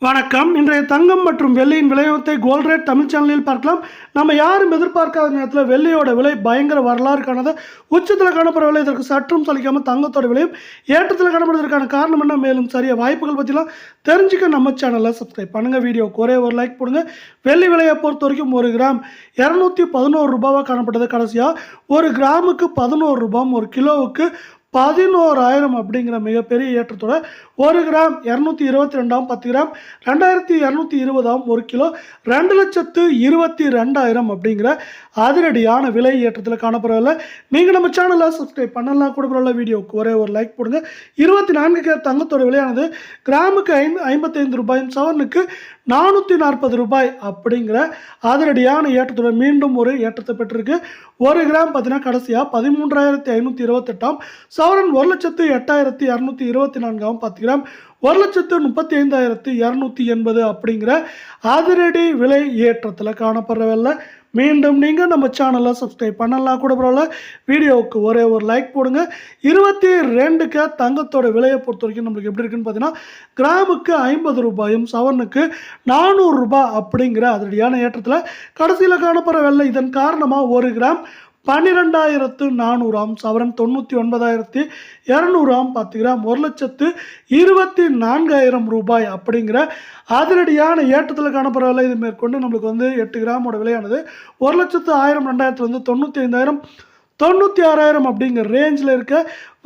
வணக்கம். இன்றைய தங்கம் மற்றும் வெள்ளியின் விலையத்தை கோல்ட் ரேட் தமிழ் சேனலில் பார்க்கலாம். நம்ம யாரும் எதிர்பார்க்காத நேரத்தில் வெள்ளியோட விலை பயங்கர வரலாறு காணாத உச்சத்தில் காணப்படவில்லை. இதற்கு சற்றும் சலிக்காமல் தங்கத்தோட விலையும் ஏற்றத்தில் காணப்படுவதற்கான காரணம் என்ன, மேலும் சரியா வாய்ப்புகள் பற்றிலாம் தெரிஞ்சுக்க நம்ம சேனலை சப்ஸ்கிரைப் பண்ணுங்கள். வீடியோக்கு ஒரே ஒரு லைக் போடுங்க. வெள்ளி விலையை பொறுத்த வரைக்கும் 1 கிராம் 211 ரூபாவாக காணப்பட்டது. கடைசியாக 1 கிராமுக்கு 11 ரூபாய், 1 கிலோவுக்கு 11,000 அப்படிங்கிற மிகப்பெரிய ஏற்றத்தோட 1 கிராம் 222 10 கிராம் 2220 1 கிலோ 2,22,000 அப்படிங்கிற அதிரடியான விலை ஏற்றத்தில் காணப்படவில்லை. நீங்கள் நம்ம சேனலை சப்ஸ்கிரைப் பண்ணலாம் கூட பரவாயில்ல. வீடியோக்கு ஒரே ஒரு லைக் போடுங்க. 24 கேரட் தங்கத்தோட விலையானது கிராமுக்கு 55 ரூபாயும் சவரனுக்கு 440 ரூபாய் அப்படிங்கிற அதிரடியான ஏற்றத்துடன் மீண்டும் ஒரு ஏற்றத்தை பெற்றிருக்கு. 1 கிராம் பார்த்தீங்கன்னா கடைசியாக 13,528 சவரன் 1,08,224 10 கிராம் 1,35,280 அப்படிங்கிற அதிரடி விலை ஏற்றத்தில் காணப்படவில்லை. மீண்டும் நீங்கள் நம்ம சேனலை சப்ஸ்கிரைப் பண்ணலாம் கூட பரவாயில்ல. வீடியோவுக்கு ஒரே ஒரு லைக் போடுங்க. 22 தங்கத்தோட விலையை பொறுத்த வரைக்கும் நம்மளுக்கு எப்படி இருக்குன்னு பார்த்தீங்கன்னா கிராமுக்கு 50 ரூபாயும் சவரனுக்கு 400 ரூபாய் அப்படிங்கிற அதிரடியான ஏற்றத்தில் கடைசியில் காணப்படவில்லை. இதன் காரணமாக 1 கிராம் 12,400 சவரன் 99,200 10 கிராம் 1,24,000 ரூபாய் அப்படிங்கிற அதிரடியான ஏற்றத்தில் காணப்படவில்லை. இது மேற்கொண்டு நம்மளுக்கு 8 கிராமோட விலையானது 1,00,000 2000 95,000 96,000 அப்படிங்கிற ரேஞ்சில் இருக்க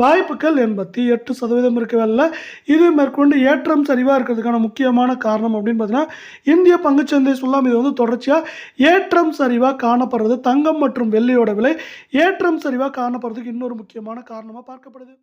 வாய்ப்புகள் 88% இருக்கவில்லை. இது மேற்கொண்டு ஏற்றம் சரிவாக இருக்கிறதுக்கான முக்கியமான காரணம் அப்படின்னு பார்த்தீங்கன்னா இந்திய பங்குச்சந்தை சொல்லாம் இது தொடர்ச்சியாக ஏற்றம் சரிவாக காணப்படுறது. தங்கம் மற்றும் வெள்ளியோட விலை ஏற்றம் சரிவாக காணப்படுறதுக்கு இன்னொரு முக்கியமான காரணமாக பார்க்கப்படுது.